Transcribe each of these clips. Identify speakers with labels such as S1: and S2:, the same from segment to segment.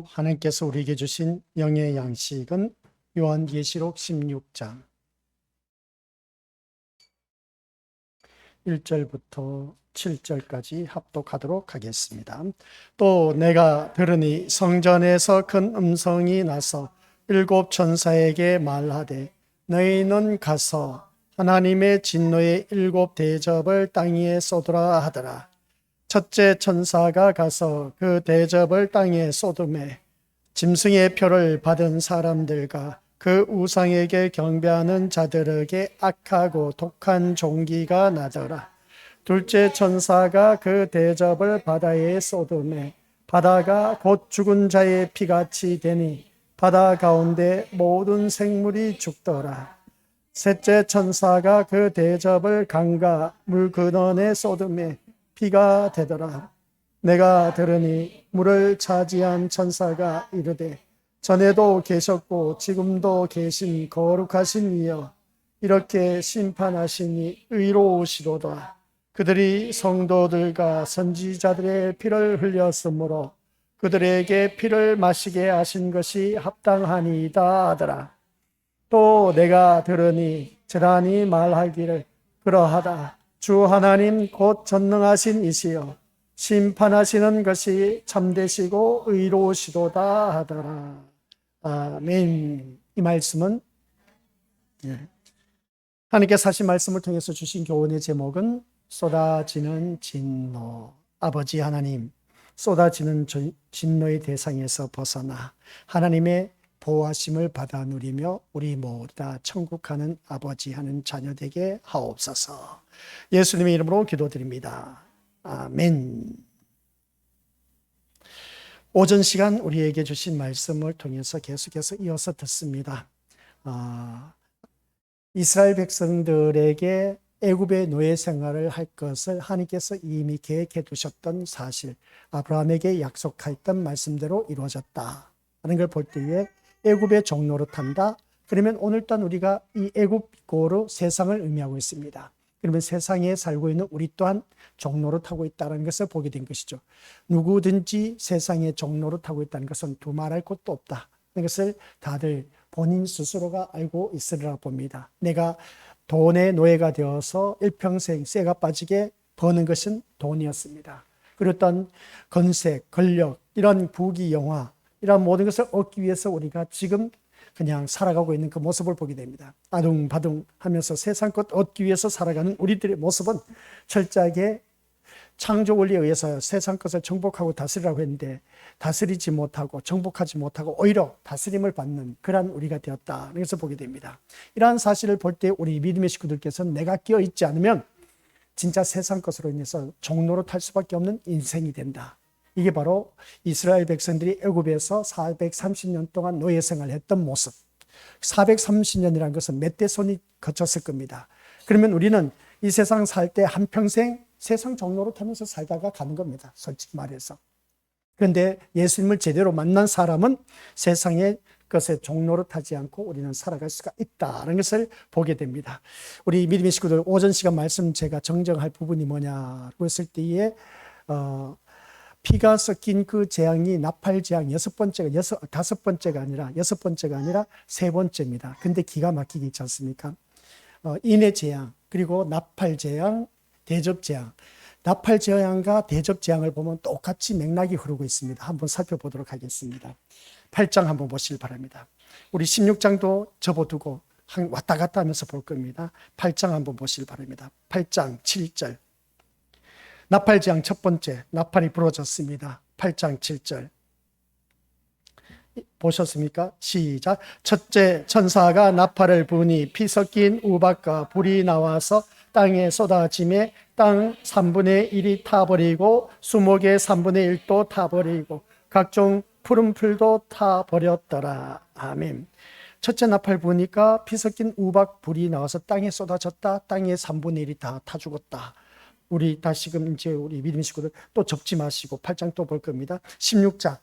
S1: 하나님께서 우리에게 주신 영의 양식은 요한계시록 16장 1절부터 7절까지 합독하도록 하겠습니다. 또 내가 들으니 성전에서 큰 음성이 나서 일곱 천사에게 말하되 너희는 가서 하나님의 진노의 일곱 대접을 땅 위에 쏟으라 하더라. 첫째 천사가 가서 그 대접을 땅에 쏟음에 짐승의 표를 받은 사람들과 그 우상에게 경배하는 자들에게 악하고 독한 종기가 나더라. 둘째 천사가 그 대접을 바다에 쏟음에 바다가 곧 죽은 자의 피같이 되니 바다 가운데 모든 생물이 죽더라. 셋째 천사가 그 대접을 강과 물 근원에 쏟음에 피가 되더라. 내가 들으니 물을 차지한 천사가 이르되 전에도 계셨고 지금도 계신 거룩하신 이여 이렇게 심판하시니 의로우시도다. 그들이 성도들과 선지자들의 피를 흘렸으므로 그들에게 피를 마시게 하신 것이 합당하니이다 하더라. 또 내가 들으니 제단이 말하기를 그러하다. 주 하나님 곧 전능하신 이시여 심판하시는 것이 참되시고 의로우시도다 하더라. 아멘. 이 말씀은 하나님께서 하신 말씀을 통해서 주신 교훈의 제목은 쏟아지는 진노. 아버지 하나님, 쏟아지는 진노의 대상에서 벗어나 하나님의 보호하심을 받아 누리며 우리 모두 다 천국 가는 아버지 하는 자녀 되게 하옵소서. 예수님의 이름으로 기도드립니다. 아멘. 오전 시간 우리에게 주신 말씀을 통해서 계속해서 이어서 듣습니다. 이스라엘 백성들에게 애굽의 노예 생활을 할 것을 하나님께서 이미 계획해 두셨던 사실, 아브라함에게 약속했던 말씀대로 이루어졌다 하는 걸 볼 때에 애굽의 종로로 탄다. 그러면 오늘 또한 우리가 이 애굽고로 세상을 의미하고 있습니다. 그러면 세상에 살고 있는 우리 또한 종로로 타고 있다는 것을 보게 된 것이죠. 누구든지 세상에 종로로 타고 있다는 것은 두말할 것도 없다. 그것을 다들 본인 스스로가 알고 있으리라 봅니다. 내가 돈의 노예가 되어서 일평생 쇠가 빠지게 버는 것은 돈이었습니다. 그리고 어떤 건색, 권력, 이런 부귀, 영화, 이런 모든 것을 얻기 위해서 우리가 지금 그냥 살아가고 있는 그 모습을 보게 됩니다. 아둥바둥 하면서 세상 것 얻기 위해서 살아가는 우리들의 모습은 철저하게 창조 원리에 의해서 세상 것을 정복하고 다스리라고 했는데 다스리지 못하고 정복하지 못하고 오히려 다스림을 받는 그러한 우리가 되었다. 그래서 보게 됩니다. 이러한 사실을 볼 때 우리 믿음의 식구들께서는 내가 끼어 있지 않으면 진짜 세상 것으로 인해서 종로로 탈 수밖에 없는 인생이 된다. 이게 바로 이스라엘 백성들이 애굽에서 430년 동안 노예 생활을 했던 모습. 430년이라는 것은 몇 대 손이 거쳤을 겁니다. 그러면 우리는 이 세상 살 때 한평생 세상 종로로 타면서 살다가 가는 겁니다. 솔직히 말해서. 그런데 예수님을 제대로 만난 사람은 세상의 것에 종로로 타지 않고 우리는 살아갈 수가 있다는 것을 보게 됩니다. 우리 믿음의 식구들 오전 시간 말씀 제가 정정할 부분이 뭐냐고 했을 때에 피가 섞인 그 재앙이 나팔 재앙 다섯 번째가 아니라 여섯 번째가 아니라 세 번째입니다. 근데 기가 막히게 있지 않습니까? 인의 재앙, 그리고 나팔 재앙, 대접 재앙. 나팔 재앙과 대접 재앙을 보면 똑같이 맥락이 흐르고 있습니다. 한번 살펴보도록 하겠습니다. 8장 한번 보시길 바랍니다. 우리 16장도 접어두고 왔다 갔다 하면서 볼 겁니다. 8장 한번 보시길 바랍니다. 8장 7절. 나팔 재앙 첫 번째, 나팔이 부러졌습니다. 8장 7절. 보셨습니까? 시작. 첫째 천사가 나팔을 부니 피 섞인 우박과 불이 나와서 땅에 쏟아짐에 땅 3분의 1이 타버리고 수목의 3분의 1도 타버리고 각종 푸른 풀도 타버렸더라. 아멘. 첫째 나팔 부니까 피 섞인 우박 불이 나와서 땅에 쏟아졌다. 땅의 3분의 1이 다 타 죽었다. 우리 다시금 이제 우리 믿음 식구들 또 접지 마시고 8장 또 볼 겁니다. 16장.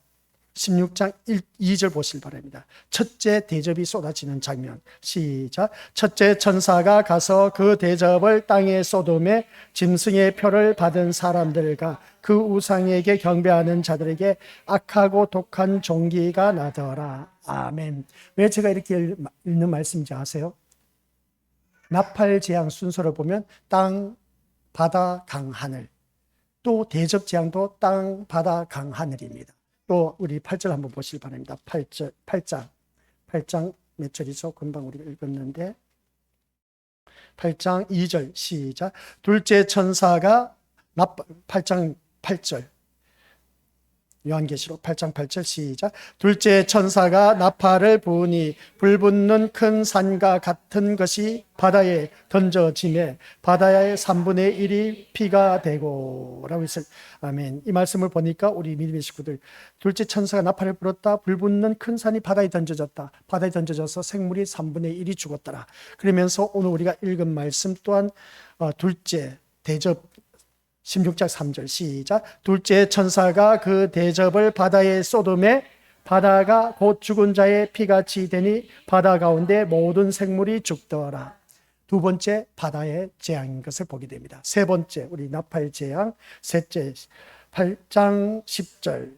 S1: 16장 2절 보시기 바랍니다. 첫째 대접이 쏟아지는 장면. 시작. 첫째 천사가 가서 그 대접을 땅에 쏟음에 짐승의 표를 받은 사람들과 그 우상에게 경배하는 자들에게 악하고 독한 종기가 나더라. 아멘. 왜 제가 이렇게 읽는 말씀인지 아세요? 나팔 재앙 순서를 보면 땅, 바다, 강, 하늘. 또 대접 재앙도 땅, 바다, 강, 하늘입니다. 또 우리 8절 한번 보시기 바랍니다. 8장 몇 절이죠? 금방 우리가 읽었는데 8장 2절 시작. 둘째 천사가 8장 8절 요한계시록 8장 8절 시작. 둘째 천사가 나팔을 부으니 불붙는 큰 산과 같은 것이 바다에 던져지매 바다의 3분의 1이 피가 되고 라고 있어요. 아멘. 이 말씀을 보니까 우리 믿음의 식구들, 둘째 천사가 나팔을 불었다. 불붙는 큰 산이 바다에 던져졌다. 바다에 던져져서 생물이 3분의 1이 죽었더라. 그러면서 오늘 우리가 읽은 말씀 또한 둘째 대접 16장 3절 시작. 둘째 천사가 그 대접을 바다에 쏟음에 바다가 곧 죽은 자의 피같이 되니 바다 가운데 모든 생물이 죽더라. 두 번째 바다의 재앙인 것을 보게 됩니다. 세 번째 우리 나팔 재앙. 셋째 8장 10절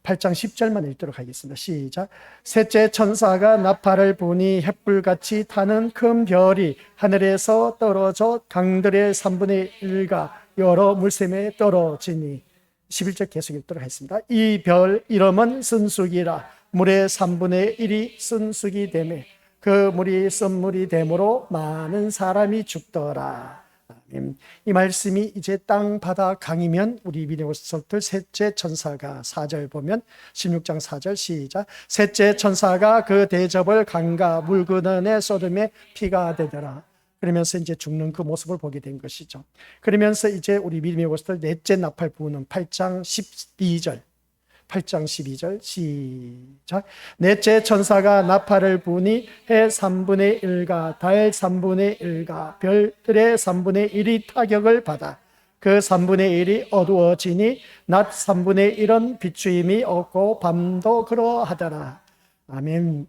S1: 8장 10절만 읽도록 하겠습니다. 시작. 셋째 천사가 나팔을 부니 햇불같이 타는 큰 별이 하늘에서 떨어져 강들의 3분의 1과 여러 물샘에 떨어지니 11절 계속 읽도록 하겠습니다. 이 별 이름은 쓴쑥이라. 물의 3분의 1이 쓴쑥이 되매 그 물이 쓴물이 되므로 많은 사람이 죽더라. 이 말씀이 이제 땅, 바다, 강이면 우리 믿음의 속들 셋째 천사가 4절 보면 16장 4절 시작. 셋째 천사가 그 대접을 강과 물 그늘에 쏟음에 피가 되더라. 그러면서 이제 죽는 그 모습을 보게 된 것이죠. 그러면서 이제 우리 믿음의 모습들 넷째 나팔 부는 8장 12절 8장 12절 시작. 넷째 천사가 나팔을 부니 해 3분의 1과 달 3분의 1과 별들의 3분의 1이 타격을 받아 그 3분의 1이 어두워지니 낮 3분의 1은 비추임이 없고 밤도 그러하더라. 아멘.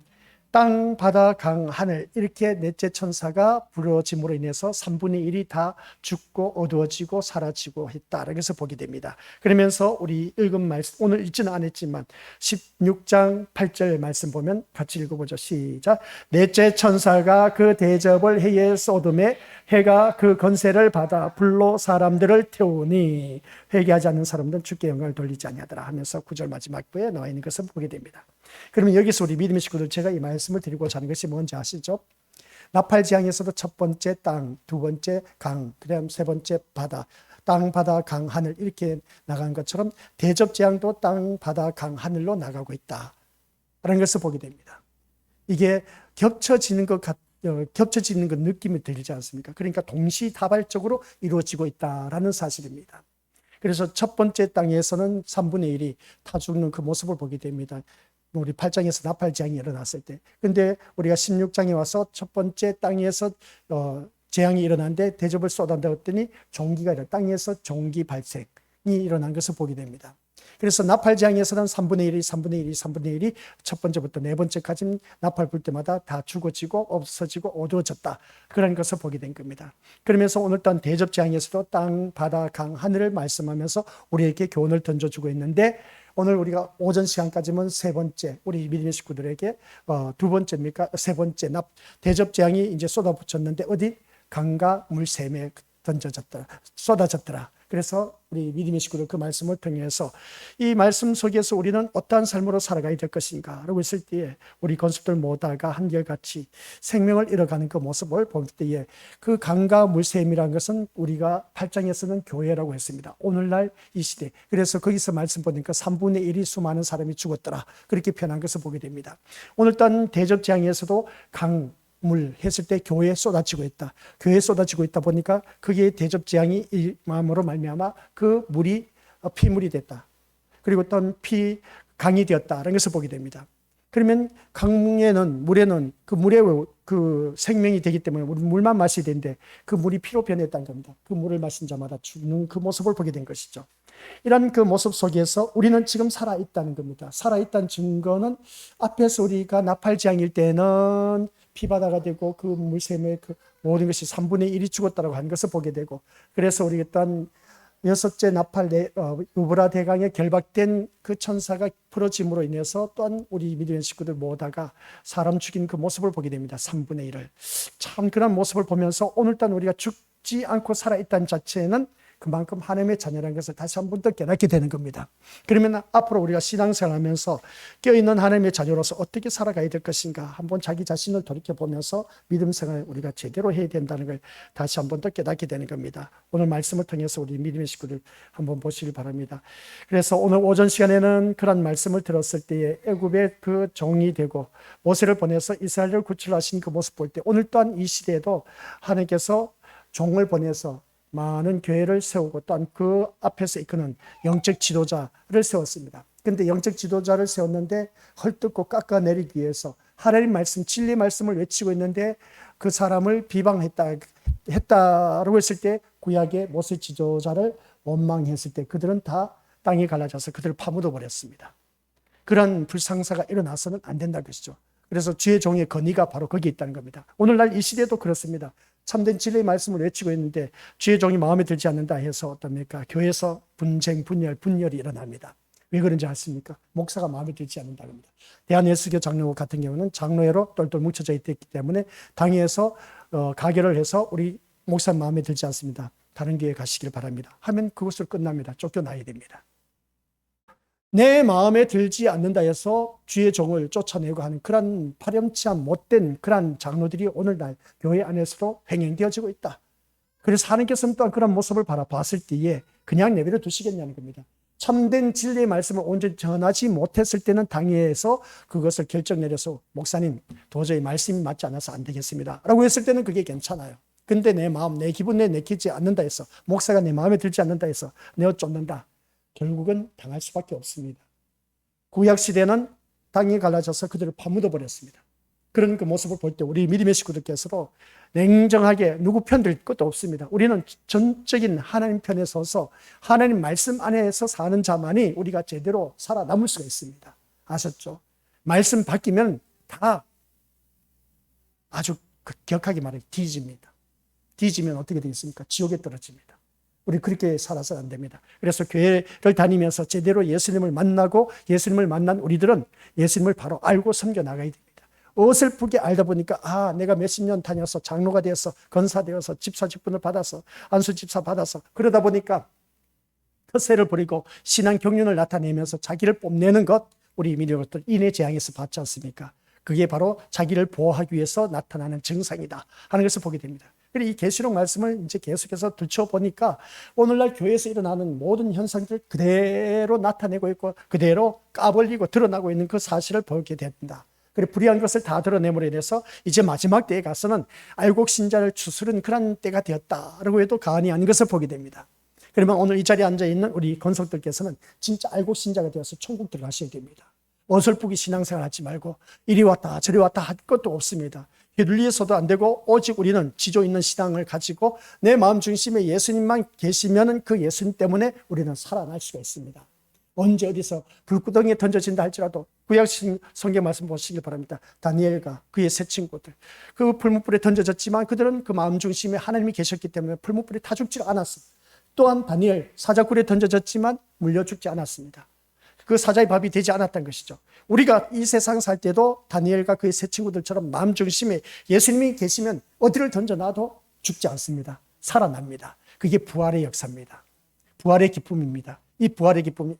S1: 땅, 바다, 강, 하늘 이렇게 넷째 천사가 부러짐으로 인해서 3분의 1이 다 죽고 어두워지고 사라지고 했다. 그래서 보게 됩니다. 그러면서 우리 읽은 말씀, 오늘 읽지는 않았지만 16장 8절 말씀 보면 같이 읽어보죠. 시작. 넷째 천사가 그 대접을 해에 쏟음에 해가 그 건세를 받아 불로 사람들을 태우니 회개하지 않는 사람들은 주께 영광을 돌리지 아니하더라 하면서 9절 마지막 부에 나와 있는 것을 보게 됩니다. 그러면 여기서 우리 믿음의 식구들 제가 이 말씀을 드리고자 하는 것이 뭔지 아시죠? 나팔 재앙에서도 첫 번째 땅, 두 번째 강, 그다음 세 번째 바다, 땅, 바다, 강, 하늘 이렇게 나간 것처럼 대접 재앙도 땅, 바다, 강, 하늘로 나가고 있다라는 것을 보게 됩니다. 이게 겹쳐지는 것 느낌이 들지 않습니까? 그러니까 동시다발적으로 이루어지고 있다라는 사실입니다. 그래서 첫 번째 땅에서는 3분의 1이 타 죽는 그 모습을 보게 됩니다. 우리 8장에서 나팔 재앙이 일어났을 때. 근데 우리가 16장에 와서 첫 번째 땅에서 재앙이 일어났는데 대접을 쏟아내었더니 땅에서 종기 발생이 일어난 것을 보게 됩니다. 그래서 나팔 재앙에서는 3분의 1이 3분의 1이 3분의 1이 첫 번째부터 네 번째까지 나팔 불 때마다 다 죽어지고 없어지고 어두워졌다. 그런 것을 보게 된 겁니다. 그러면서 오늘 또한 대접 재앙에서도 땅, 바다, 강, 하늘을 말씀하면서 우리에게 교훈을 던져주고 있는데 오늘 우리가 오전 시간까지는 세 번째 우리 믿음의 식구들에게 두 번째입니까? 세 번째 대접 재앙이 이제 쏟아붙였는데 어디? 강과 물샘에 쏟아졌더라. 그래서 우리 믿음의 식구들 그 말씀을 통해서 이 말씀 속에서 우리는 어떠한 삶으로 살아가야 될 것인가 라고 했을 때에 우리 건축들 모두가 한결같이 생명을 잃어가는 그 모습을 볼 때에 그 강과 물샘이라는 것은 우리가 8장에서는 교회라고 했습니다. 오늘날 이 시대. 그래서 거기서 말씀 보니까 3분의 1이 수많은 사람이 죽었더라. 그렇게 표현한 것을 보게 됩니다. 오늘 또한 대접 재앙에서도 물 했을 때 교회에 쏟아지고 있다. 교회에 쏟아지고 있다 보니까 그게 대접 재앙이 임함으로 말미암아 그 물이 피물이 됐다. 그리고 또 강이 되었다라는 것을 보게 됩니다. 그러면 물에는 그 물에 그 생명이 되기 때문에 우리 물만 마셔야 되는데 그 물이 피로 변했다는 겁니다. 그 물을 마신 자마다 죽는 그 모습을 보게 된 것이죠. 이런 그 모습 속에서 우리는 지금 살아있다는 겁니다. 살아있다는 증거는 앞에서 우리가 나팔지향일 때는 피바다가 되고 그 물샘의 그 모든 것이 3분의 1이 죽었다고 하는 것을 보게 되고, 그래서 우리가 또한 여섯째 나팔 유브라 대강에 결박된 그 천사가 풀어짐으로 인해서 또한 우리 믿음의 식구들 모다가 사람 죽인 그 모습을 보게 됩니다. 3분의 1을. 참 그런 모습을 보면서 오늘 또한 우리가 죽지 않고 살아있다는 자체는 그만큼 하나님의 자녀라는 것을 다시 한 번 더 깨닫게 되는 겁니다. 그러면 앞으로 우리가 신앙생활하면서 깨어있는 하나님의 자녀로서 어떻게 살아가야 될 것인가, 한번 자기 자신을 돌이켜보면서 믿음생활을 우리가 제대로 해야 된다는 걸 다시 한 번 더 깨닫게 되는 겁니다. 오늘 말씀을 통해서 우리 믿음의 식구들 한번 보시길 바랍니다. 그래서 오늘 오전 시간에는 그런 말씀을 들었을 때에 애굽의 그 종이 되고 모세를 보내서 이스라엘을 구출하신 그 모습 볼 때, 오늘 또한 이 시대에도 하나님께서 종을 보내서 많은 교회를 세우고 또한 그 앞에서 이끄는 영적 지도자를 세웠습니다. 그런데 영적 지도자를 세웠는데 헐뜯고 깎아내리기 위해서 하나님 말씀, 진리 말씀을 외치고 있는데 그 사람을 비방했다라고 했을 때, 구약의 모세 지도자를 원망했을 때 그들은 다 땅이 갈라져서 그들을 파묻어 버렸습니다. 그런 불상사가 일어나서는 안 된다는 것이죠. 그래서 주의 종의 건의가 바로 거기에 있다는 겁니다. 오늘날 이 시대도 그렇습니다. 참된 진리의 말씀을 외치고 있는데 주의 종이 마음에 들지 않는다 해서 어떻습니까? 교회에서 분쟁, 분열이 일어납니다. 왜 그런지 아십니까? 목사가 마음에 들지 않는다고 합니다. 대한예수교 장로회 같은 경우는 장로회로 똘똘 뭉쳐져 있기 때문에 당회에서 가결을 해서 우리 목사 마음에 들지 않습니다, 다른 교회 가시길 바랍니다 하면 그것으로 끝납니다. 쫓겨나야 됩니다. 내 마음에 들지 않는다 해서 주의 종을 쫓아내고 하는 그런 파렴치한 못된 그런 장로들이 오늘날 교회 안에서도 횡행되어지고 있다. 그래서 하나님께서는 또한 그런 모습을 바라봤을 때에 그냥 내버려 두시겠냐는 겁니다. 참된 진리의 말씀을 온전히 전하지 못했을 때는 당회에서 그것을 결정 내려서 목사님 도저히 말씀이 맞지 않아서 안 되겠습니다 라고 했을 때는 그게 괜찮아요. 근데 내 마음, 내 기분에 내키지 않는다 해서, 목사가 내 마음에 들지 않는다 해서 내어 쫓는다, 결국은 당할 수밖에 없습니다. 구약시대는 땅이 갈라져서 그들을 파묻어 버렸습니다. 그런 그 모습을 볼 때 우리 믿음의 식구들께서도 냉정하게 누구 편들 것도 없습니다. 우리는 전적인 하나님 편에 서서 하나님 말씀 안에서 사는 자만이 우리가 제대로 살아남을 수가 있습니다. 아셨죠? 말씀 바뀌면 다 아주 격하게 말해 뒤집니다. 뒤지면 어떻게 되겠습니까? 지옥에 떨어집니다. 우리 그렇게 살아서는 안 됩니다. 그래서 교회를 다니면서 제대로 예수님을 만나고 예수님을 만난 우리들은 예수님을 바로 알고 섬겨나가야 됩니다. 어설프게 알다 보니까 내가 몇십 년 다녀서 장로가 되어서 건사되어서 집사 직분을 받아서 안수집사 받아서 그러다 보니까 텃세를 부리고 신앙 경륜을 나타내면서 자기를 뽐내는 것, 우리 믿음으로부터 인해 재앙에서 받지 않습니까? 그게 바로 자기를 보호하기 위해서 나타나는 증상이다 하는 것을 보게 됩니다. 그리고 이 계시록 말씀을 이제 계속해서 들춰보니까 오늘날 교회에서 일어나는 모든 현상들 그대로 나타내고 있고 그대로 까벌리고 드러나고 있는 그 사실을 보게 된다. 그리고 불의한 것을 다 드러내므로 인해서 이제 마지막 때에 가서는 알곡 신자를 추스른 그런 때가 되었다라고 해도 과언이 아닌 것을 보게 됩니다. 그러면 오늘 이 자리에 앉아있는 우리 권속들께서는 진짜 알곡 신자가 되어서 천국 들어가셔야 됩니다. 어설프게 신앙생활 하지 말고 이리 왔다 저리 왔다 할 것도 없습니다. 휘둘려서도 안 되고 오직 우리는 지조 있는 신앙을 가지고 내 마음 중심에 예수님만 계시면 그 예수님 때문에 우리는 살아날 수가 있습니다. 언제 어디서 불구덩이에 던져진다 할지라도 구약 성경 말씀 보시길 바랍니다. 다니엘과 그의 세 친구들, 그 풀무불에 던져졌지만 그들은 그 마음 중심에 하나님이 계셨기 때문에 풀무불에 타 죽지 않았습니다. 또한 다니엘 사자굴에 던져졌지만 물려 죽지 않았습니다. 그 사자의 밥이 되지 않았던 것이죠. 우리가 이 세상 살 때도 다니엘과 그의 세 친구들처럼 마음 중심에 예수님이 계시면 어디를 던져놔도 죽지 않습니다. 살아납니다. 그게 부활의 역사입니다. 부활의 기쁨입니다. 이 부활의 기쁨이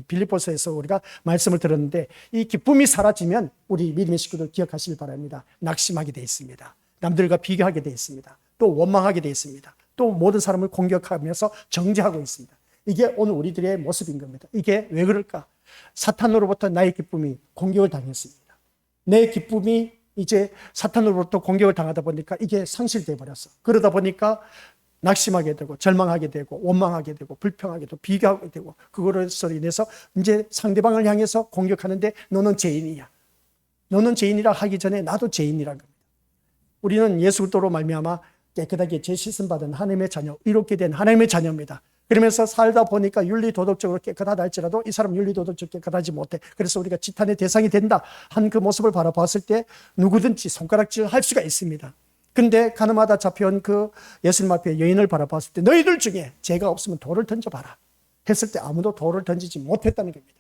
S1: 빌립보서에서 우리가 말씀을 들었는데, 이 기쁨이 사라지면 우리 믿음의 식구들 기억하시길 바랍니다. 낙심하게 되어 있습니다. 남들과 비교하게 되어 있습니다. 또 원망하게 되어 있습니다. 또 모든 사람을 공격하면서 정죄하고 있습니다. 이게 오늘 우리들의 모습인 겁니다. 이게 왜 그럴까? 사탄으로부터 나의 기쁨이 공격을 당했습니다. 내 기쁨이 이제 사탄으로부터 공격을 당하다 보니까 이게 상실되어 버렸어. 그러다 보니까 낙심하게 되고 절망하게 되고 원망하게 되고 불평하게 되고 비교하게 되고, 그거로 인해서 이제 상대방을 향해서 공격하는데 너는 죄인이야. 너는 죄인이라 하기 전에 나도 죄인이라는 겁니다. 우리는 예수 그리스도로 말미암아 깨끗하게 죄 씻음 받은 하나님의 자녀, 이롭게 된 하나님의 자녀입니다. 그러면서 살다 보니까 윤리도덕적으로 깨끗하다 할지라도 이 사람 윤리도덕적으로 깨끗하지 못해. 그래서 우리가 지탄의 대상이 된다 한 그 모습을 바라봤을 때 누구든지 손가락질 할 수가 있습니다. 근데 가늠하다 잡혀온 그 예수님 앞에 여인을 바라봤을 때 너희들 중에 죄가 없으면 돌을 던져봐라 했을 때 아무도 돌을 던지지 못했다는 겁니다.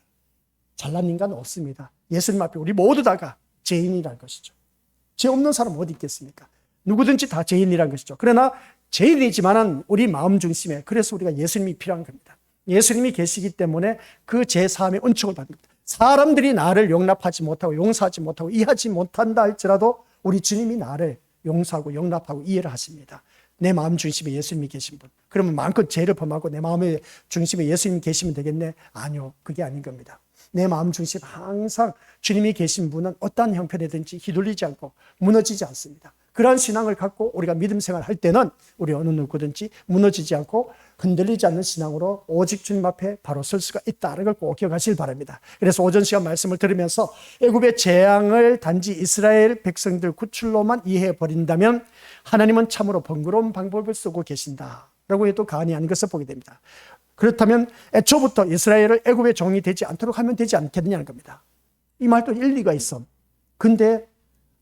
S1: 잘난 인간은 없습니다. 예수님 앞에 우리 모두 다가 죄인이라는 것이죠. 죄 없는 사람 어디 있겠습니까? 누구든지 다 죄인이라는 것이죠. 그러나 죄인이지만은 우리 마음 중심에, 그래서 우리가 예수님이 필요한 겁니다. 예수님이 계시기 때문에 그 죄사함의 은총을 받는 겁니다. 사람들이 나를 용납하지 못하고 용서하지 못하고 이해하지 못한다 할지라도 우리 주님이 나를 용서하고 용납하고 이해를 하십니다. 내 마음 중심에 예수님이 계신 분. 그러면 마음껏 죄를 범하고 내 마음의 중심에 예수님이 계시면 되겠네? 아니요, 그게 아닌 겁니다. 내 마음 중심에 항상 주님이 계신 분은 어떠한 형편이든지 휘둘리지 않고 무너지지 않습니다. 그러한 신앙을 갖고 우리가 믿음 생활할 때는 우리 어느 누구든지 무너지지 않고 흔들리지 않는 신앙으로 오직 주님 앞에 바로 설 수가 있다는 걸 꼭 기억하시길 바랍니다. 그래서 오전 시간 말씀을 들으면서 애굽의 재앙을 단지 이스라엘 백성들 구출로만 이해해 버린다면 하나님은 참으로 번거로운 방법을 쓰고 계신다라고 해도 과언이 아닌 것을 보게 됩니다. 그렇다면 애초부터 이스라엘을 애굽의 종이 되지 않도록 하면 되지 않겠느냐는 겁니다. 이 말도 일리가 있어. 근데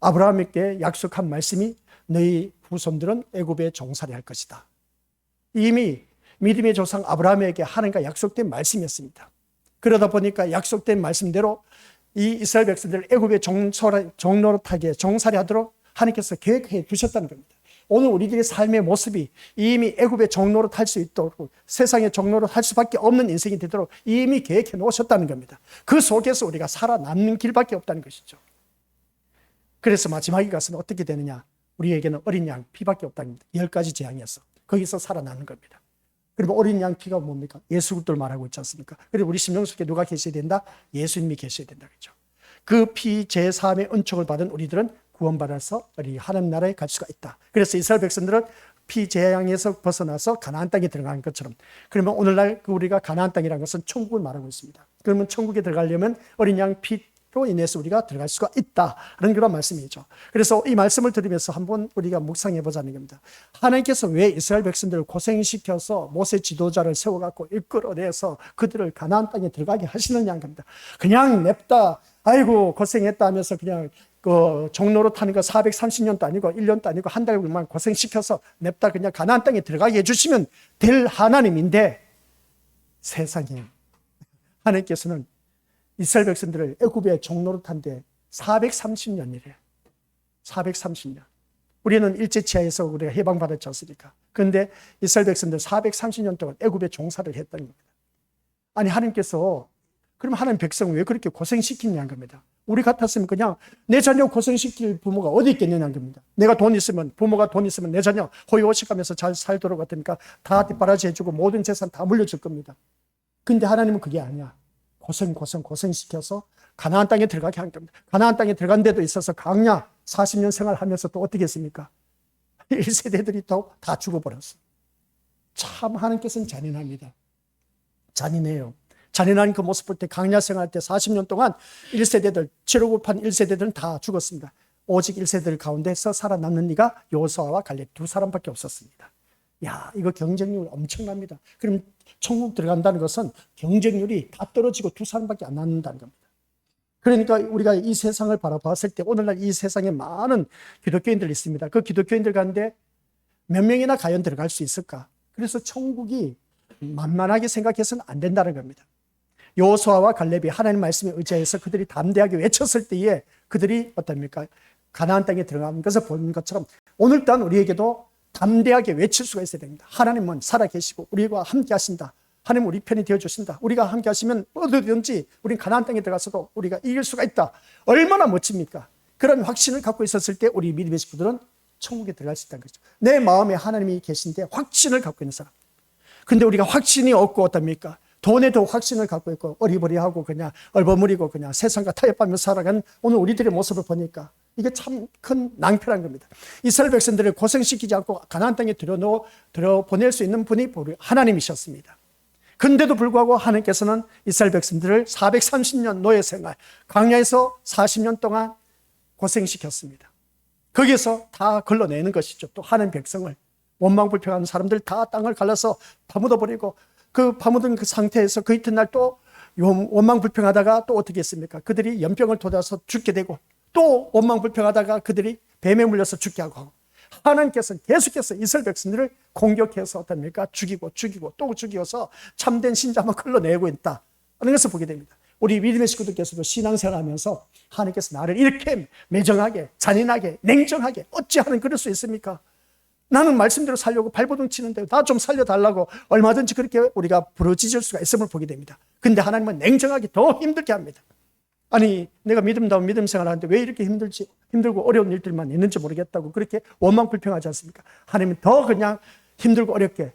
S1: 아브라함에게 약속한 말씀이 너희 후손들은 애굽에 종살이 할 것이다. 이미 믿음의 조상 아브라함에게 하나님과 약속된 말씀이었습니다. 그러다 보니까 약속된 말씀대로 이 이스라엘 백성들을 애굽의 종노릇하게 종살이 하도록 하나님께서 계획해 두셨다는 겁니다. 오늘 우리들의 삶의 모습이 이미 애굽의 종노릇 할 수 있도록 세상의 종노릇 할 수밖에 없는 인생이 되도록 이미 계획해 놓으셨다는 겁니다. 그 속에서 우리가 살아남는 길밖에 없다는 것이죠. 그래서 마지막에 가서는 어떻게 되느냐? 우리에게는 어린 양 피밖에 없다는 겁니다. 10가지 재앙이었어. 거기서 살아나는 겁니다. 그리고 어린 양 피가 뭡니까? 예수 그리스도를 말하고 있지 않습니까? 그리고 우리 심령 속에 누가 계셔야 된다? 예수님이 계셔야 된다. 그렇죠? 그 피 제사함의 은총을 받은 우리들은 구원받아서 우리 하나님 나라에 갈 수가 있다. 그래서 이스라엘 백성들은 피 재앙에서 벗어나서 가나안 땅에 들어간 것처럼, 그러면 오늘날 우리가 가나안 땅이라는 것은 천국을 말하고 있습니다. 그러면 천국에 들어가려면 어린 양 피로 인해서 우리가 들어갈 수가 있다라는 그런 말씀이죠. 그래서 이 말씀을 들으면서 한번 우리가 묵상해 보자는 겁니다. 하나님께서 왜 이스라엘 백성들을 고생시켜서 모세 지도자를 세워갖고 이끌어내서 그들을 가나안 땅에 들어가게 하시느냐는 겁니다. 그냥 냅다 아이고 고생했다 하면서 그냥 그 종로로 타는 거 430년도 아니고 1년도 아니고 한 달만 고생시켜서 냅다 그냥 가나안 땅에 들어가게 해주시면 될 하나님인데, 세상에 하나님께서는 이스라엘 백성들을 애굽의 종로로 탄데 430년이래. 430년. 우리는 일제치하에서 우리가 해방받았지 않습니까? 그런데 이스라엘 백성들 430년 동안 애굽의 종사를 했다는 겁니다. 아니 하나님께서 그럼 하나님 백성을 왜 그렇게 고생시키냐는 겁니다. 우리 같았으면 그냥 내 자녀 고생시킬 부모가 어디 있겠느냐는 겁니다. 내가 돈 있으면, 부모가 돈 있으면 내 자녀 호의호식하면서 잘 살도록 같으니까 다 뒷바라지 해주고 모든 재산 다 물려줄 겁니다. 근데 하나님은 그게 아니야. 고생시켜서 가나안 땅에 들어가게 한 겁니다. 가나안 땅에 들어간 데도 있어서 광야 40년 생활하면서 또 어떻게 했습니까? 1세대들이 또 다 죽어버렸어. 참 하나님께서는 잔인합니다. 잔인해요. 잔인한 그 모습 볼 때 광야 생활할 때 40년 동안 1세대들, 제로급한 1세대들은 다 죽었습니다. 오직 1세대들 가운데서 살아남는 이가 여호수아와 갈렙 두 사람밖에 없었습니다. 야, 이거 경쟁률 엄청납니다. 그럼 천국 들어간다는 것은 경쟁률이 다 떨어지고 두 사람밖에 안 남는다는 겁니다. 그러니까 우리가 이 세상을 바라봤을 때 오늘날 이 세상에 많은 기독교인들이 있습니다. 그 기독교인들 가운데 몇 명이나 과연 들어갈 수 있을까? 그래서 천국이 만만하게 생각해서는 안 된다는 겁니다. 여호수아와 갈렙이 하나님 말씀에 의지해서 그들이 담대하게 외쳤을 때에 그들이 어떻습니까? 가나안 땅에 들어가는 것을 보는 것처럼 오늘 또한 우리에게도 담대하게 외칠 수가 있어야 됩니다. 하나님은 살아계시고 우리와 함께 하신다. 하나님 우리 편이 되어주신다. 우리가 함께 하시면 어디든지 우린 가나안 땅에 들어가서도 우리가 이길 수가 있다. 얼마나 멋집니까? 그런 확신을 갖고 있었을 때 우리 믿음의 식구들은 천국에 들어갈 수 있다는 거죠. 내 마음에 하나님이 계신데 확신을 갖고 있는 사람. 근데 우리가 확신이 없고 어떻습니까? 돈에도 확신을 갖고 있고 어리버리하고 그냥 얼버무리고 그냥 세상과 타협하며 살아가는 오늘 우리들의 모습을 보니까 이게 참 큰 낭패란 겁니다. 이스라엘 백성들을 고생시키지 않고 가나안 땅에 들여보낼 수 있는 분이 하나님이셨습니다. 근데도 불구하고 하나님께서는 이스라엘 백성들을 430년 노예 생활, 광야에서 40년 동안 고생시켰습니다. 거기에서 다 걸러내는 것이죠. 또 하나님 백성을 원망불평하는 사람들 다 땅을 갈라서 파묻어버리고 그 파묻은 그 상태에서 그 이튿날 또 원망불평하다가 또 어떻게 했습니까? 그들이 연병을 돋아서 죽게 되고 또 원망불평하다가 그들이 뱀에 물려서 죽게 하고 하나님께서는 계속해서 이스라엘 백성들을 공격해서 어떻습니까? 죽이고 또 죽이어서 참된 신자만 끌어내고 있다 하는 것을 보게 됩니다. 우리 믿음의 식구들께서도 신앙생활하면서 하나님께서 나를 이렇게 매정하게 잔인하게 냉정하게 어찌하는 그럴 수 있습니까? 나는 말씀대로 살려고 발버둥 치는데 나 좀 살려달라고 얼마든지 그렇게 우리가 부르짖을 수가 있음을 보게 됩니다. 근데 하나님은 냉정하게 더 힘들게 합니다. 아니 내가 믿음다운 믿음 생활하는데 왜 이렇게 힘들고 어려운 일들만 있는지 모르겠다고 그렇게 원망불평하지 않습니까? 하나님은 더 그냥 힘들고 어렵게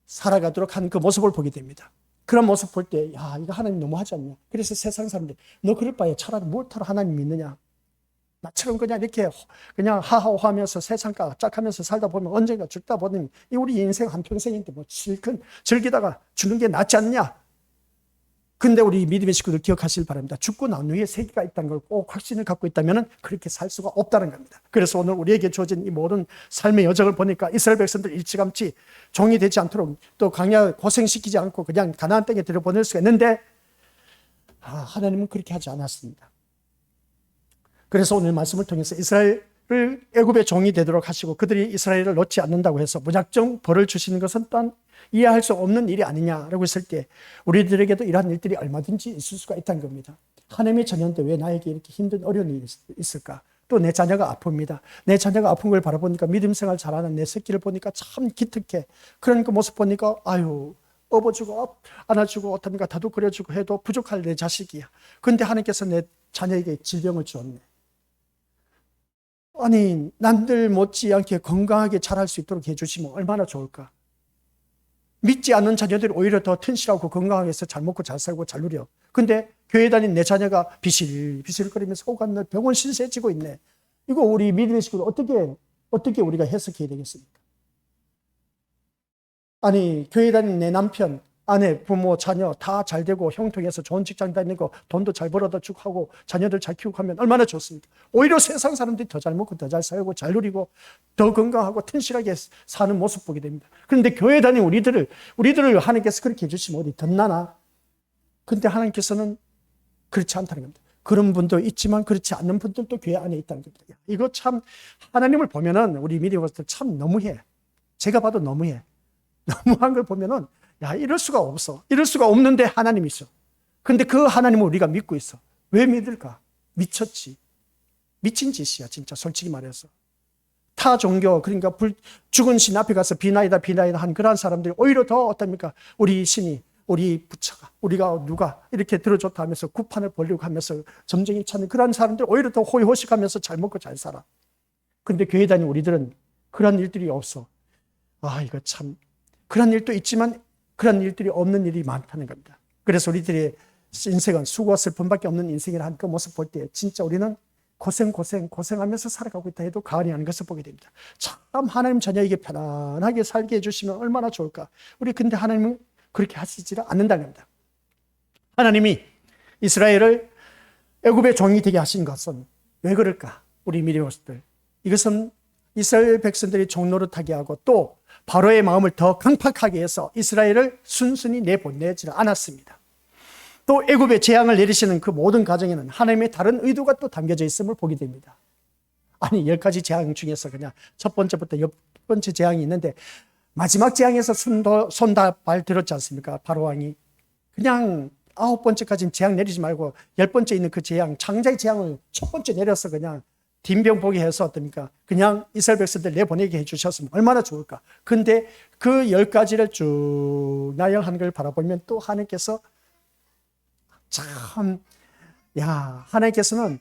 S1: 살아가도록 한 그 모습을 보게 됩니다. 그런 모습 볼 때 야 이거 하나님 너무하지 않냐? 그래서 세상 사람들이 너 그럴 바에 차라리 무엇하러 하나님 믿느냐? 나처럼 그냥 이렇게 그냥 하하호하면서 세상 짝하면서 살다 보면 언젠가 죽다 보면 우리 인생 한평생인데 뭐 실컷 즐기다가 죽는 게 낫지 않냐? 근데 우리 믿음의 식구들 기억하시길 바랍니다. 죽고 난 후에 세계가 있다는 걸 꼭 확신을 갖고 있다면 그렇게 살 수가 없다는 겁니다. 그래서 오늘 우리에게 주어진 이 모든 삶의 여정을 보니까 이스라엘 백성들 일찌감치 종이 되지 않도록 또 광야 고생시키지 않고 그냥 가나안 땅에 들여보낼 수가 있는데 하나님은 그렇게 하지 않았습니다. 그래서 오늘 말씀을 통해서 이스라엘을 애굽의 종이 되도록 하시고 그들이 이스라엘을 놓지 않는다고 해서 무작정 벌을 주시는 것은 또한 이해할 수 없는 일이 아니냐라고 했을 때 우리들에게도 이러한 일들이 얼마든지 있을 수가 있다는 겁니다. 하나님의 자녀인데 왜 나에게 이렇게 힘든 어려운 일이 있을까? 또 내 자녀가 아픕니다. 내 자녀가 아픈 걸 바라보니까 믿음 생활 잘하는 내 새끼를 보니까 참 기특해. 그런 그 모습 보니까 아유 업어주고 안아주고 어떤가 다독거려주고 해도 부족할 내 자식이야. 근데 하나님께서 내 자녀에게 질병을 주었네. 아니 남들 못지않게 건강하게 자랄 수 있도록 해주시면 얼마나 좋을까. 믿지 않는 자녀들이 오히려 더 튼실하고 건강하게 해서 잘 먹고 잘 살고 잘 누려. 근데 교회 다닌 내 자녀가 비실비실거리면서 오간 병원 신세지고 있네. 이거 우리 믿음의 식구들 어떻게 우리가 해석해야 되겠습니까? 아니 교회 다닌 내 남편 아내, 부모, 자녀 다 잘 되고 형통해서 좋은 직장 다니고 돈도 잘 벌어다 쭉 하고 자녀들 잘 키우고 하면 얼마나 좋습니까? 오히려 세상 사람들이 더 잘 먹고 더 잘 살고 잘 누리고 더 건강하고 튼실하게 사는 모습 보게 됩니다. 그런데 교회 다니는 우리들을 하나님께서 그렇게 해주시면 어디 덧나나? 근데 하나님께서는 그렇지 않다는 겁니다. 그런 분도 있지만 그렇지 않는 분들도 교회 안에 있다는 겁니다. 이거 참 하나님을 보면은 우리 믿음으로서 참 너무해. 제가 봐도 너무해. 너무한 걸 보면은 야, 이럴 수가 없어. 이럴 수가 없는데 하나님이 있어. 근데 그 하나님을 우리가 믿고 있어. 왜 믿을까? 미쳤지. 미친 짓이야, 진짜. 솔직히 말해서. 타 종교, 그러니까 죽은 신 앞에 가서 비나이다 한 그런 사람들이 오히려 더 어떻습니까? 우리 신이, 우리 부처가, 우리가 누가 이렇게 들어줬다 하면서 구판을 벌리고 하면서 점쟁이 찾는 그런 사람들 오히려 더 호의호식하면서 잘 먹고 잘 살아. 근데 교회 다니는 우리들은 그런 일들이 없어. 아, 이거 참. 그런 일도 있지만 그런 일들이 없는 일이 많다는 겁니다. 그래서 우리들의 인생은 수고와 슬픔밖에 없는 인생이라는 그 모습 볼 때 진짜 우리는 고생하면서 살아가고 있다 해도 과언이 아닌 것을 보게 됩니다. 참 하나님 자녀에게 편안하게 살게 해주시면 얼마나 좋을까. 우리 근데 하나님은 그렇게 하시지를 않는다는 겁니다. 하나님이 이스라엘을 애굽의 종이 되게 하신 것은 왜 그럴까? 우리 미리오스들 이것은 이스라엘 백성들이 종노릇하게 하고 또 바로의 마음을 더 강팍하게 해서 이스라엘을 순순히 내보내지를 않았습니다. 또 애굽에 재앙을 내리시는 그 모든 과정에는 하나님의 다른 의도가 또 담겨져 있음을 보게 됩니다. 아니 10가지 재앙 중에서 그냥 첫 번째부터 10번째 재앙이 있는데 마지막 재앙에서 손 다 발 들었지 않습니까? 바로 왕이 그냥 9번째까지는 재앙 내리지 말고 10번째 있는 그 재앙 창자의 재앙을 첫 번째 내려서 그냥 딘병 보게 해서 어떻습니까? 그냥 이스라엘 백성들 내보내게 해주셨으면 얼마나 좋을까. 근데 그 10가지를 쭉 나열하는 걸 바라보면 또 하나님께서 참, 야, 하나님께서는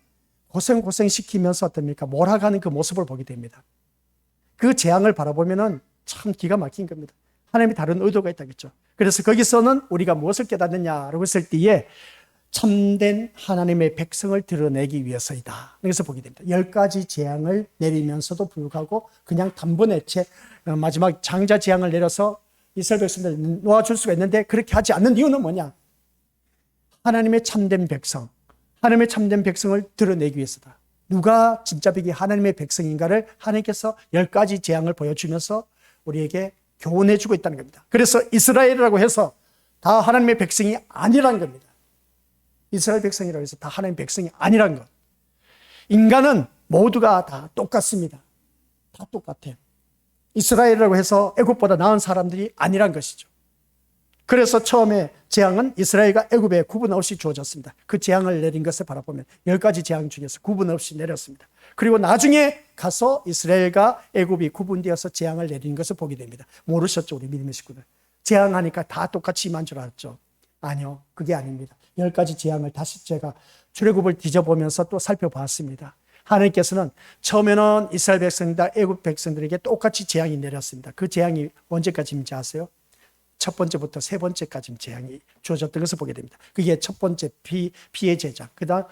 S1: 고생시키면서 어떻습니까? 몰아가는 그 모습을 보게 됩니다. 그 재앙을 바라보면은 참 기가 막힌 겁니다. 하나님이 다른 의도가 있다겠죠. 그래서 거기서는 우리가 무엇을 깨닫느냐라고 했을 때에 참된 하나님의 백성을 드러내기 위해서이다. 그래서 보게 됩니다. 10가지 재앙을 내리면서도 불구하고 그냥 단번에 마지막 장자 재앙을 내려서 이스라엘 백성들 놓아줄 수가 있는데 그렇게 하지 않는 이유는 뭐냐? 하나님의 참된 백성, 하나님의 참된 백성을 드러내기 위해서다. 누가 진짜 하나님의 백성인가를 하나님께서 10가지 재앙을 보여주면서 우리에게 교훈해주고 있다는 겁니다. 그래서 이스라엘이라고 해서 다 하나님의 백성이 아니라는 겁니다. 이스라엘 백성이라고 해서 다 하나님의 백성이 아니라는 것. 인간은 모두가 다 똑같습니다. 다 똑같아요. 이스라엘이라고 해서 애굽보다 나은 사람들이 아니란 것이죠. 그래서 처음에 재앙은 이스라엘과 애굽에 구분 없이 주어졌습니다. 그 재앙을 내린 것을 바라보면 10가지 재앙 중에서 구분 없이 내렸습니다. 그리고 나중에 가서 이스라엘과 애굽이 구분되어서 재앙을 내리는 것을 보게 됩니다. 모르셨죠, 우리 믿음의 식구들? 재앙하니까 다 똑같이 임한 줄 알았죠? 아니요, 그게 아닙니다. 10가지 재앙을 다시 제가 출애굽을 뒤져보면서 또 살펴봤습니다. 하나님께서는 처음에는 이스라엘 백성과 애굽 백성들에게 똑같이 재앙이 내렸습니다. 그 재앙이 언제까지인지 아세요? 첫 번째부터 세 번째까지 재앙이 주어졌던 것을 보게 됩니다. 그게 첫 번째 피의 재앙, 그 다음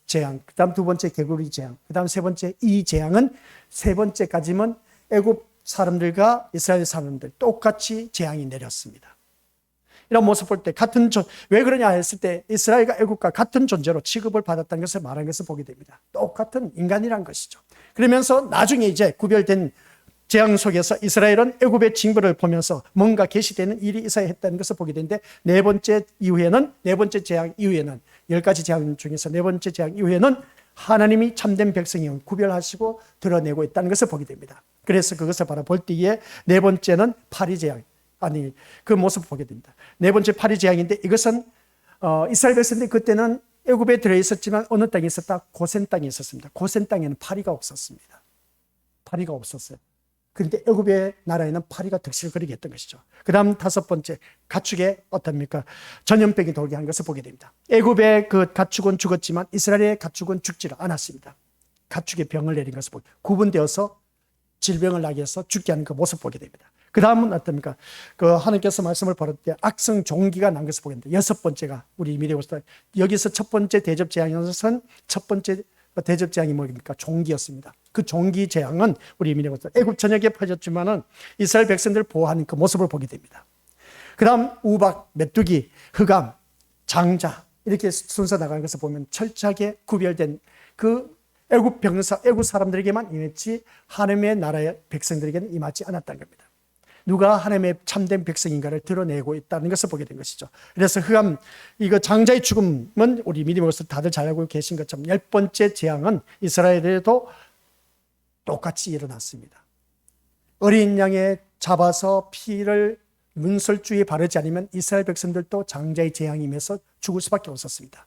S1: 재앙, 그 다음 두 번째 개구리 재앙, 그 다음 세 번째 이 재앙은 세 번째까지는 애굽 사람들과 이스라엘 사람들 똑같이 재앙이 내렸습니다. 이런 모습 볼 때 왜 그러냐 했을 때 이스라엘과 애굽과 같은 존재로 취급을 받았다는 것을 말한 것을 보게 됩니다. 똑같은 인간이란 것이죠. 그러면서 나중에 이제 구별된 재앙 속에서 이스라엘은 애굽의 징벌을 보면서 뭔가 계시되는 일이 있어야 했다는 것을 보게 되는데 네 번째 재앙 이후에는 10가지 재앙 중에서 네 번째 재앙 이후에는 하나님이 참된 백성임을 구별하시고 드러내고 있다는 것을 보게 됩니다. 그래서 그것을 바라볼 때에 네 번째는 파리 재앙, 그 모습을 보게 됩니다. 네 번째 파리 재앙인데 이것은 이스라엘 백성들이 그때는 애굽에 들어있었지만 어느 땅에 있었다? 고센 땅에 있었습니다. 고센 땅에는 파리가 없었습니다. 파리가 없었어요. 그런데 애굽의 나라에는 파리가 득실을 거리게 했던 것이죠. 그 다음 다섯 번째, 가축에 어떻습니까? 전염병이 돌게 한 것을 보게 됩니다. 애굽의 그 가축은 죽었지만 이스라엘의 가축은 죽지 않았습니다. 가축의 병을 내린 것을 보게, 구분되어서 질병을 나게 해서 죽게 하는 그 모습을 보게 됩니다. 그 다음은 어떻습니까? 하나님께서 말씀을 벌일 때 악성 종기가 난 것을 보게 됩니다. 여섯 번째가 우리 이미 되고 있다. 여기서 첫 번째 대접 재앙에서는 첫 번째 대접 재앙이 뭡니까? 종기였습니다. 그 종기 재앙은 우리 이미 되고 있다. 애굽 전역에 퍼졌지만은 이스라엘 백성들을 보호하는 그 모습을 보게 됩니다. 그 다음 우박, 메뚜기, 흑암, 장자 이렇게 순서 나가는 것을 보면 철저하게 구별된 그 애굽 병사, 애굽 사람들에게만 임했지 하나님의 나라의 백성들에게는 임하지 않았다는 겁니다. 누가 하나님의 참된 백성인가를 드러내고 있다는 것을 보게 된 것이죠. 그래서 흑암, 이거 장자의 죽음은 우리 믿음으로서 다들 잘 알고 계신 것처럼 10번째 재앙은 이스라엘에도 똑같이 일어났습니다. 어린 양에 잡아서 피를 문설주에 바르지 않으면 이스라엘 백성들도 장자의 재앙이 임해서 죽을 수밖에 없었습니다.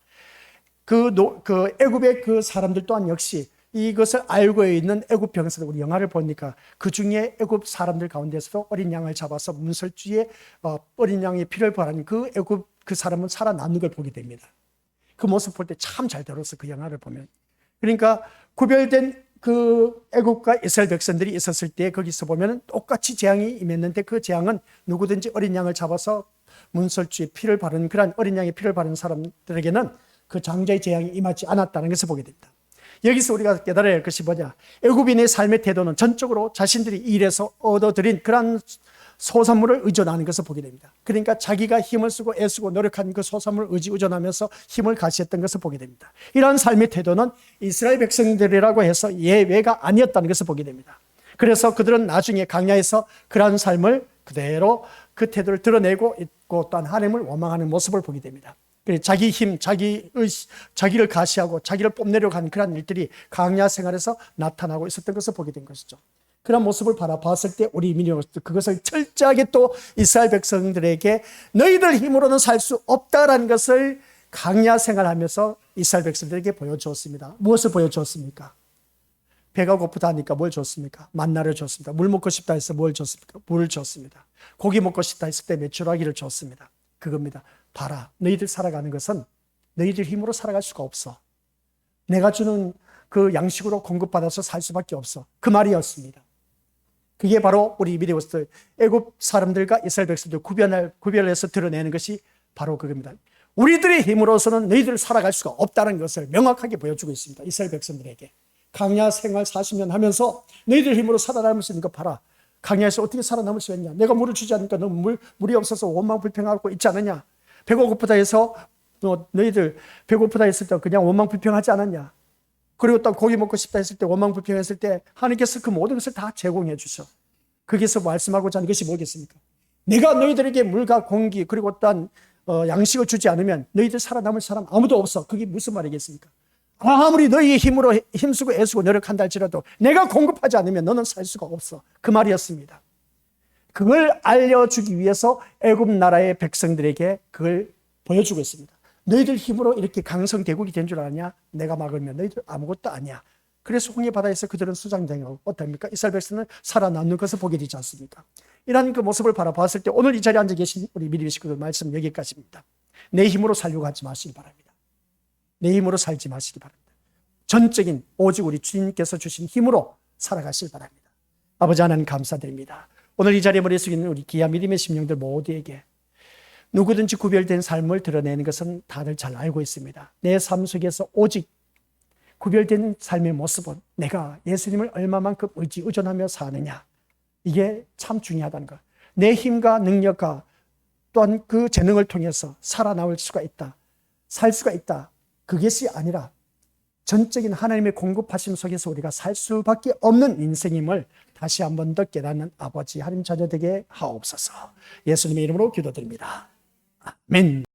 S1: 애굽의 그 사람들 또한 역시 이것을 알고 있는 애굽 병사들, 우리 영화를 보니까 그 중에 애굽 사람들 가운데서도 어린 양을 잡아서 문설주에 어린 양의 피를 바르는 그 애굽 그 사람은 살아남는 걸 보게 됩니다. 그 모습 볼 때 참 잘 다뤘어, 그 영화를 보면. 그러니까 구별된 그 애굽과 이스라엘 백성들이 있었을 때 거기서 보면 똑같이 재앙이 임했는데 그 재앙은 누구든지 어린 양을 잡아서 문설주에 피를 바르는 그런 어린 양의 피를 바르는 사람들에게는 그 장자의 재앙이 임하지 않았다는 것을 보게 됩니다. 여기서 우리가 깨달아야 할 것이 뭐냐? 애굽인의 삶의 태도는 전적으로 자신들이 일해서 얻어들인 그런 소산물을 의존하는 것을 보게 됩니다. 그러니까 자기가 힘을 쓰고 애쓰고 노력한 그 소산물을 의존하면서 힘을 가시했던 것을 보게 됩니다. 이러한 삶의 태도는 이스라엘 백성들이라고 해서 예외가 아니었다는 것을 보게 됩니다. 그래서 그들은 나중에 광야에서 그러한 삶을 그대로 그 태도를 드러내고 있고 또한 하나님을 원망하는 모습을 보게 됩니다. 자기 힘, 자기를 가시하고 자기를 뽐내려고 하는 그런 일들이 광야 생활에서 나타나고 있었던 것을 보게 된 것이죠. 그런 모습을 바라봤을 때 우리 민족으로서 그것을 철저하게 또 이스라엘 백성들에게 너희들 힘으로는 살 수 없다라는 것을 광야 생활하면서 이스라엘 백성들에게 보여주었습니다. 무엇을 보여주었습니까? 배가 고프다 하니까 뭘 줬습니까? 만나를 줬습니다. 물 먹고 싶다 해서 뭘 줬습니까? 물을 줬습니다. 고기 먹고 싶다 했을 때 메추라기를 줬습니다. 그겁니다. 봐라, 너희들 살아가는 것은 너희들 힘으로 살아갈 수가 없어. 내가 주는 그 양식으로 공급받아서 살 수밖에 없어. 그 말이었습니다. 그게 바로 우리 미래로서 애굽 사람들과 이스라엘 백성들 구별해서 드러내는 것이 바로 그겁니다. 우리들의 힘으로서는 너희들 살아갈 수가 없다는 것을 명확하게 보여주고 있습니다. 이스라엘 백성들에게. 광야 생활 40년 하면서 너희들 힘으로 살아남을 수 있는 거 봐라. 광야에서 어떻게 살아남을 수 있냐? 내가 물을 주지 않으니까 너 물이 없어서 원망불평하고 있지 않느냐? 배고프다 해서 너희들 배고프다 했을 때 그냥 원망불평하지 않았냐? 그리고 또 고기 먹고 싶다 했을 때 원망불평했을 때 하나님께서 그 모든 것을 다 제공해 주셔. 거기서 말씀하고자 하는 것이 뭐겠습니까? 내가 너희들에게 물과 공기 그리고 또한 양식을 주지 않으면 너희들 살아남을 사람 아무도 없어. 그게 무슨 말이겠습니까? 아무리 너희의 힘으로 힘쓰고 애쓰고 노력한다 할지라도 내가 공급하지 않으면 너는 살 수가 없어. 그 말이었습니다. 그걸 알려주기 위해서 애굽 나라의 백성들에게 그걸 보여주고 있습니다. 너희들 힘으로 이렇게 강성 대국이 된 줄 아냐? 내가 막으면 너희들 아무것도 아니야. 그래서 홍해 바다에서 그들은 수장당하고 어떻습니까? 이스라엘 백성은 살아남는 것을 보게 되지 않습니까? 이런 그 모습을 바라봤을 때 오늘 이 자리에 앉아 계신 우리 미리 식구들 말씀 여기까지입니다. 내 힘으로 살려고 하지 마시기 바랍니다. 내 힘으로 살지 마시기 바랍니다. 전적인 오직 우리 주님께서 주신 힘으로 살아가시기 바랍니다. 아버지 하나님 감사드립니다. 오늘 이 자리에 머리 숙이는 우리 귀한 믿음의 심령들 모두에게 누구든지 구별된 삶을 드러내는 것은 다들 잘 알고 있습니다. 내 삶 속에서 오직 구별된 삶의 모습은 내가 예수님을 얼마만큼 의존하며 사느냐. 이게 참 중요하다는 것. 내 힘과 능력과 또한 그 재능을 통해서 살아남을 수가 있다. 살 수가 있다. 그것이 아니라 전적인 하나님의 공급하심 속에서 우리가 살 수밖에 없는 인생임을 다시 한 번 더 깨닫는 아버지 하나님 자녀 되게 하옵소서. 예수님의 이름으로 기도드립니다. 아멘.